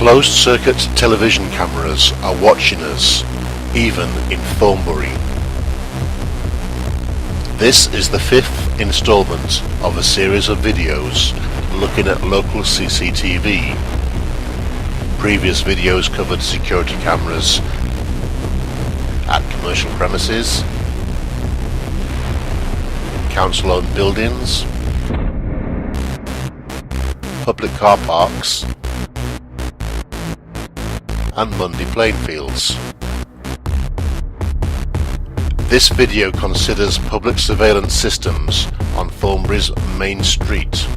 Closed-circuit television cameras are watching us, even in Thornbury. This is the fifth instalment of a series of videos looking at local CCTV. Previous videos covered security cameras at commercial premises, council-owned buildings, public car parks, and Monday playing fields. This video considers public surveillance systems on Thornbury's main street.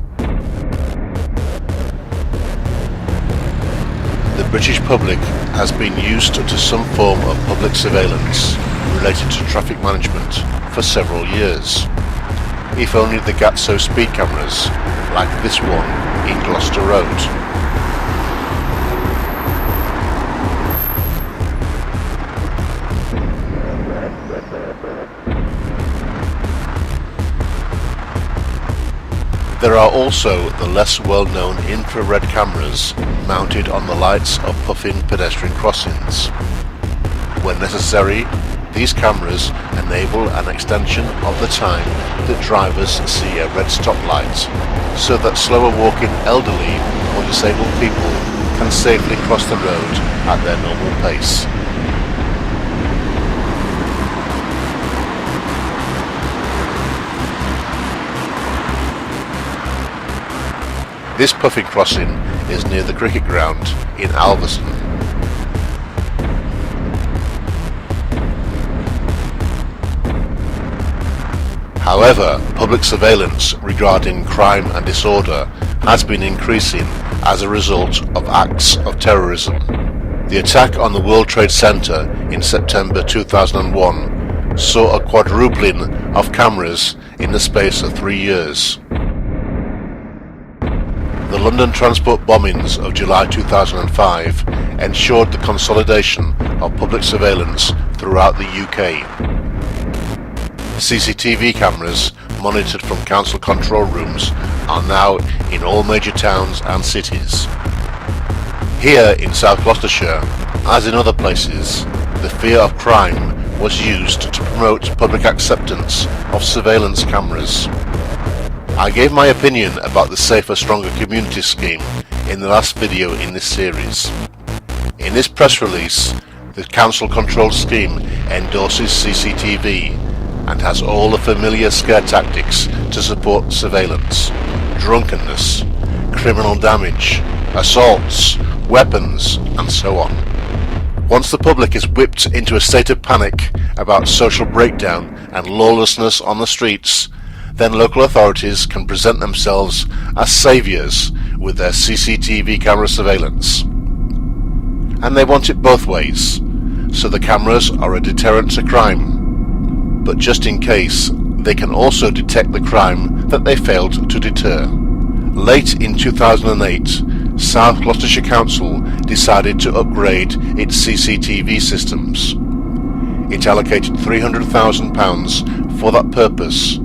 The British public has been used to some form of public surveillance related to traffic management for several years. If only the Gatso speed cameras, like this one in Gloucester Road. There are also the less well-known infrared cameras mounted on the lights of puffing pedestrian crossings. When necessary, these cameras enable an extension of the time that drivers see a red stoplight, so that slower walking elderly or disabled people can safely cross the road at their normal pace. This puffing crossing is near the cricket ground in Avon. However, public surveillance regarding crime and disorder has been increasing as a result of acts of terrorism. The attack on the World Trade Center in September 2001 saw a quadrupling of cameras in the space of 3 years. The London transport bombings of July 2005 ensured the consolidation of public surveillance throughout the UK. CCTV cameras monitored from council control rooms are now in all major towns and cities. Here in South Gloucestershire, as in other places, the fear of crime was used to promote public acceptance of surveillance cameras. I gave my opinion about the Safer Stronger Community scheme in the last video in this series. In this press release, the council controlled scheme endorses CCTV and has all the familiar scare tactics to support surveillance, drunkenness, criminal damage, assaults, weapons, and so on. Once the public is whipped into a state of panic about social breakdown and lawlessness on the streets, then local authorities can present themselves as saviours with their CCTV camera surveillance. And they want it both ways, so the cameras are a deterrent to crime, but just in case, they can also detect the crime that they failed to deter. Late in 2008, South Gloucestershire Council decided to upgrade its CCTV systems. It allocated £300,000 for that purpose,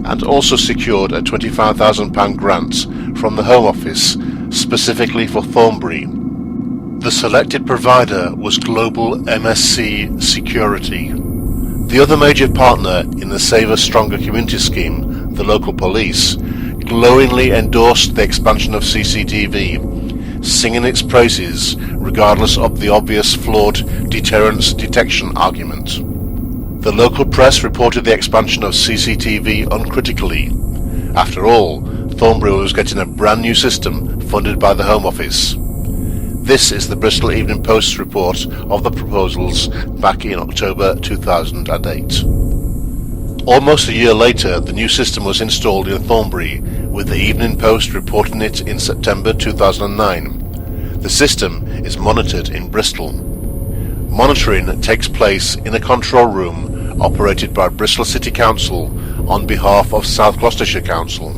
and also secured a £25,000 grant from the Home Office specifically for Thornbury. The selected provider was Global MSC Security. The other major partner in the Safer Stronger Community scheme, the local police, glowingly endorsed the expansion of CCTV, singing its praises regardless of the obvious flawed deterrence detection argument. The local press reported the expansion of CCTV uncritically. After all, Thornbury was getting a brand new system funded by the Home Office. This is the Bristol Evening Post's report of the proposals back in October 2008. Almost a year later, the new system was installed in Thornbury, with the Evening Post reporting it in September 2009. The system is monitored in Bristol. Monitoring takes place in a control room operated by Bristol City Council on behalf of South Gloucestershire Council.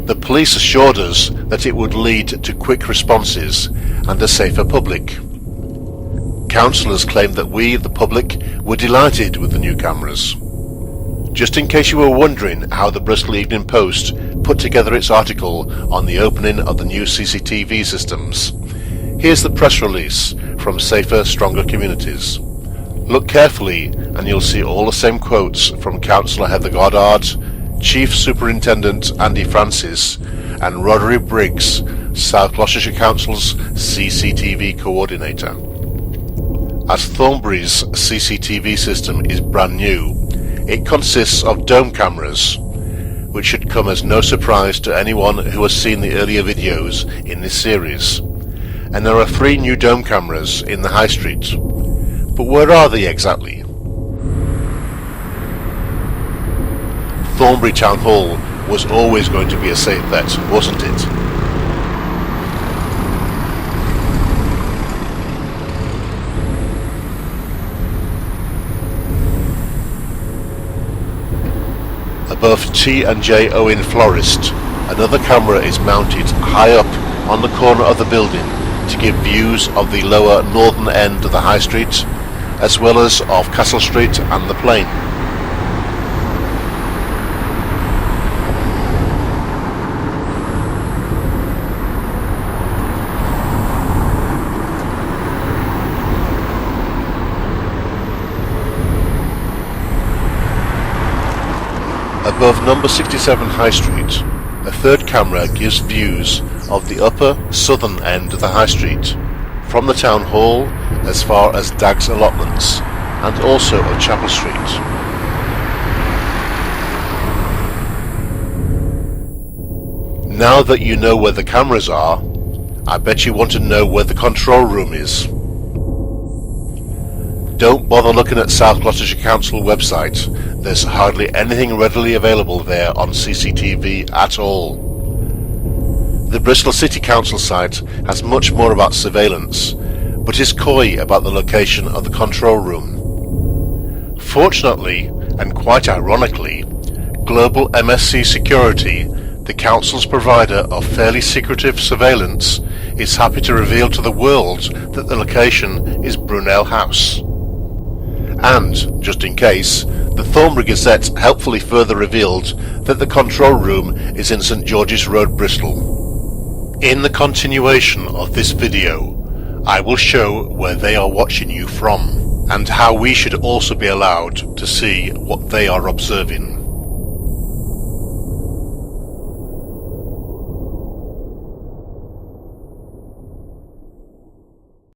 The police assured us that it would lead to quick responses and a safer public. Councillors claimed that we, the public, were delighted with the new cameras. Just in case you were wondering how the Bristol Evening Post put together its article on the opening of the new CCTV systems, Here's the press release from Safer, Stronger Communities. Look carefully and you'll see all the same quotes from Councillor Heather Goddard, Chief Superintendent Andy Francis and Roderick Briggs, South Gloucestershire Council's CCTV Coordinator. As Thornbury's CCTV system is brand new, it consists of dome cameras, which should come as no surprise to anyone who has seen the earlier videos in this series. And there are 3 new dome cameras in the High Street. But where are they exactly? Thornbury Town Hall was always going to be a safe bet, wasn't it? Above T&J Owen Florist, another camera is mounted high up on the corner of the building to give views of the lower northern end of the High Street, as well as of Castle Street and the Plain. Above number 67 High Street, a third camera gives views of the upper southern end of the High Street, from the Town Hall as far as Dag's Allotments, and also of Chapel Street. Now that you know where the cameras are, I bet you want to know where the control room is. Don't bother looking at South Gloucestershire Council website, there's hardly anything readily available there on CCTV at all. The Bristol City Council site has much more about surveillance, but is coy about the location of the control room. Fortunately, and quite ironically, Global MSC Security, the Council's provider of fairly secretive surveillance, is happy to reveal to the world that the location is Brunel House. And, just in case, the Thornbury Gazette helpfully further revealed that the control room is in St George's Road, Bristol. In the continuation of this video, I will show where they are watching you from, and how we should also be allowed to see what they are observing.